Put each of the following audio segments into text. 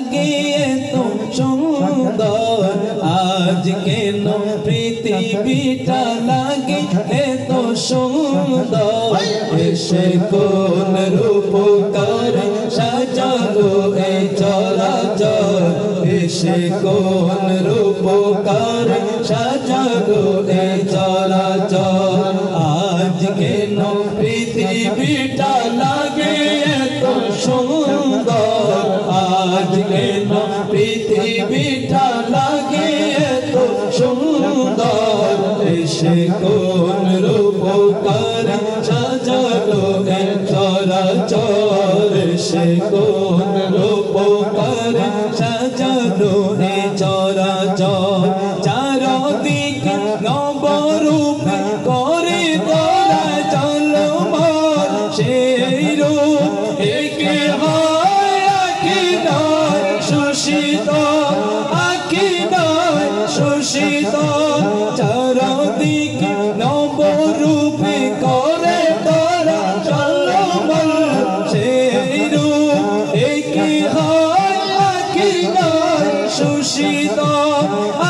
লাগে তো সুন্দর আজ কেন পৃথিবীটা লাগে এত সুন্দর এসে কোন রূপকার সাজালো এই চরাচর এসে কোন রূপকার সাজালো এই চরাচর আজ কেন পৃথিবীটা লাগে এত সুন্দর আজ কেন পৃথিবীটা লাগে এত সুন্দর এসে কোন রূপকার সাজালো এই চরাচর এসে কোন রূপকার সাজালো এই চরাচর চারদিকে নবরূপে করে তোরা চলমান সেই রূপ একে হয় আঁকি নয় শোষিত আঁকি নয় শোষিত চারদিকে নবরূপে করে তোরা চলমান সেই রূপ একে হয় আঁকি নয় শোষিত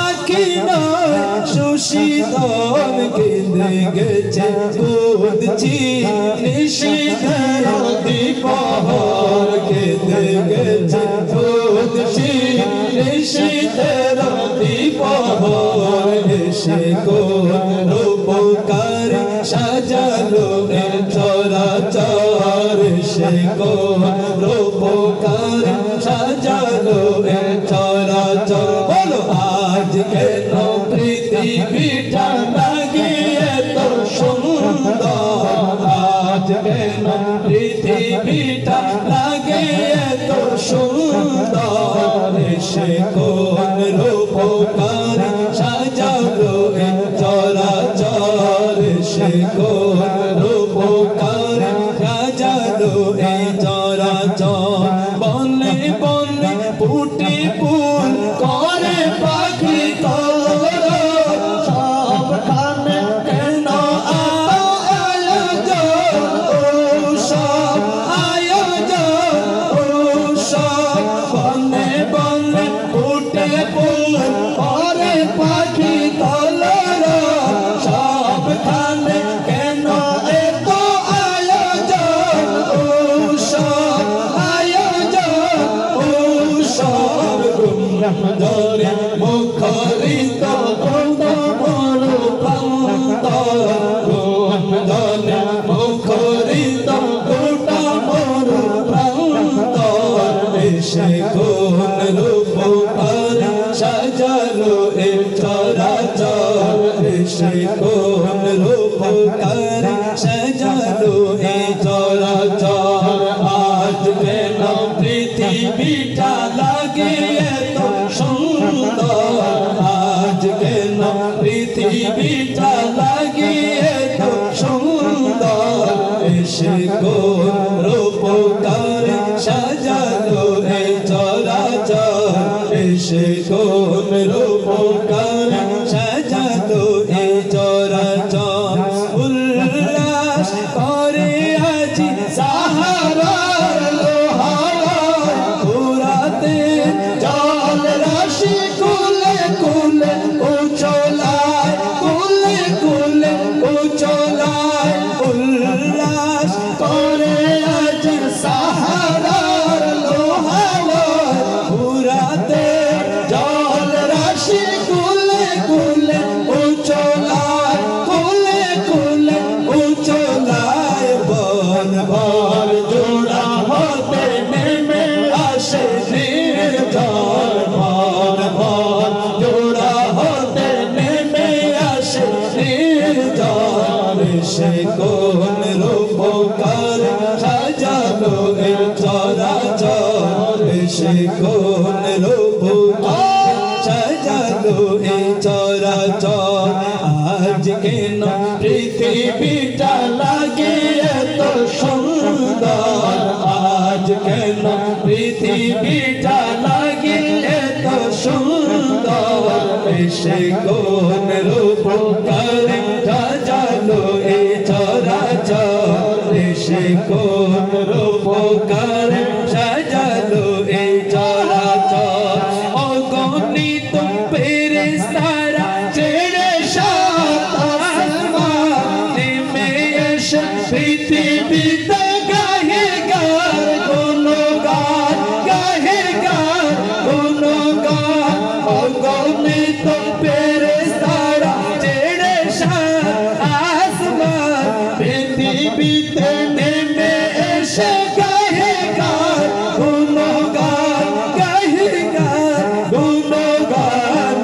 আঁকি নয় শোষিত কেঁদে গেছে বুঝছি নিশিথের দ্বীপহর কেঁদে গেছে বুঝছি নিশিথের দ্বীপহর এসে কোন রূপকার সাজালো এর চরাচর এসে কোন রূপকার সাজালো এর চরাচর বলো আজ কেন পৃথিবীটা লাগে এত সুন্দর আজ কেন পৃথিবীটা লাগে এত সুন্দর এসে কোন রূপকার সাজালো এই চরাচর এসে কোন রূপকার সাজালো এই চরাচর বনে বনে ফুটে ফুল করে পাখি ধরে মুখরিত মরু প্রান্ত ধরে মুখরিত মরু প্রান্ত এসে কোন রূপকার সাজালো এই চরাচর এসে কোন রূপকার সাজালো এই চরাচর আজ কেন পৃথিবীটা লাগে এত সুন্দর আজ কেন পৃথিবীটা লাগে এত সুন্দর এসে কোন রূপকার সাজালো এই চরাচর এসে কোন রূপকার সাজালো এই চরাচর উল্লাস করে আজি সাহারার লোহার পুরাতে জল রাশি কুলে কুলে উচলায় কুলে কুলে উচলায় উল্লাস করে আজ সাহারার লোহার পুরাতে জল রাশি কুলে কুলে উচলায় কুলে কুলে উচলায় বন ভর জোড়া হতে নেমে আসে নির্ঝর বন ভর জোড়া হতে নেমে আসে নির্ঝর সে কোন রূপকার সাজালো এই চরাচর সে কোন রূপকার সাজালো এই চরাচর আজ কেন পৃথিবীটা লাগে এত সুন্দর আজ কেন পৃথিবীটা লাগে এত সুন্দর সে কোন রূপকার সাজালো এই চরাচর সে কোন রূপকার সাজালো এই চরাচর গাহিগার গুণগান অগণিত ফেরেশতারা ছেড়ে আসমান পৃথিবীতে নেমে এসে গাহিগার গুণগান গাহিগার গুণগান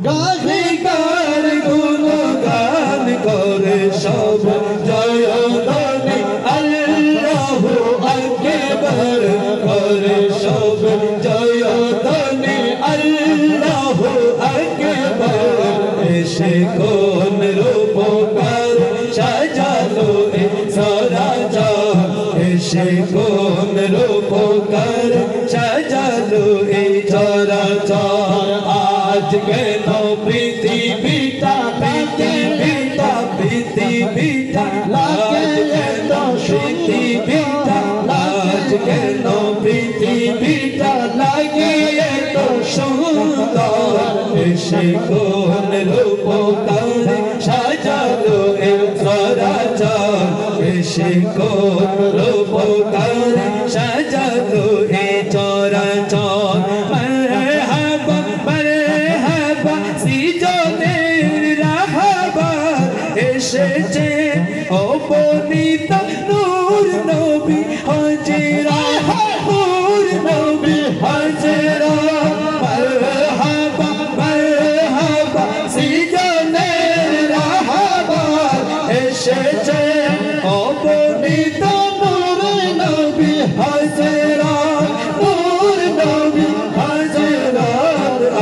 গাহিগার গুণগান করে সব জয় ধ্বনি আল্লাহু আকবার করে সব জয় ধ্বনি আল্লাহু আকবার এসে কোন রূপকার সাজালো এ সরাজান এসে কোন রূপকার সাজালো এই চরাচর আজ কেন পৃথিবীটা পৃথিবীটা পৃথিবীটা আজ কেন পৃথিবীটা আজ কেন পৃথিবীটা লাগে এত সুন্দর এসে কোন রূপকার সাজালো এই চরাচর এসে কোন রূপকার সাজালো এই চরাচর মারহাবা মারহাবা সৃজনের রাহবার এসেছে অবনীত নূর নবী হাজেরা নূর নবী হাজেরা মারহাবা মারহাবা সৃজনের রাহবার এসেছে অবনীত নূর নবী হাজেরা নূর নবী হাজেরা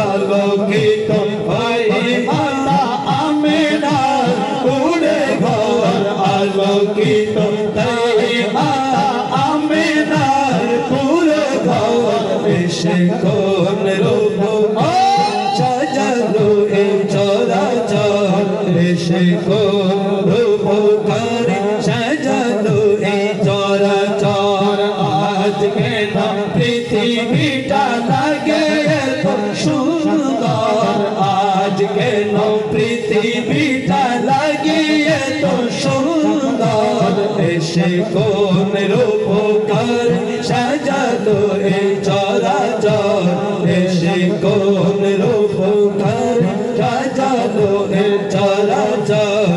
আলোকিত হয়ে মাতা আমিনার কুড়ে ঘর আলোকিত হয়ে মাতা আমিনার কুড়ে ঘর এসে কোন রূপ সাজালো এই চরাচর এসে কোন রূপকার সাজালো এই চরাচর আজ কেন পৃথিবীটা লাগে এত সুন্দর আজ কেন পৃথিবীটা লাগে এত সুন্দর এসে কোন রূপকার সাজালো এই চরাচর এসে কোন রূপকার সাজালো এই চরাচর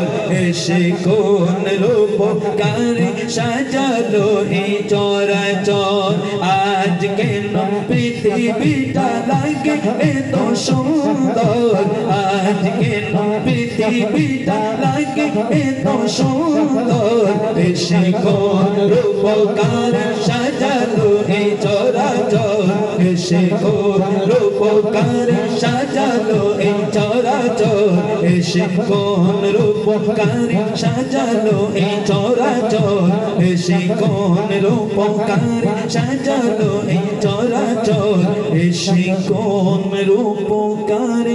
এসে কোন রূপকার সাজালো এই চরাচর আজ কেন পৃথিবীটা লাগে এত সুন্দর আজ কেন পৃথিবীটা লাগে এত সুন্দর এসে কোন রূপকার সাজালো এই চরাচর এসে কোন রূপকার সাজালো এই চরাচর এসে কোন রূপকার সাজালো এই চরাচর এসে কোন রূপকার সাজালো এই চরাচর এসে কোন রূপকার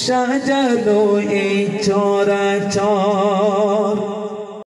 সাজালো এই চরাচর।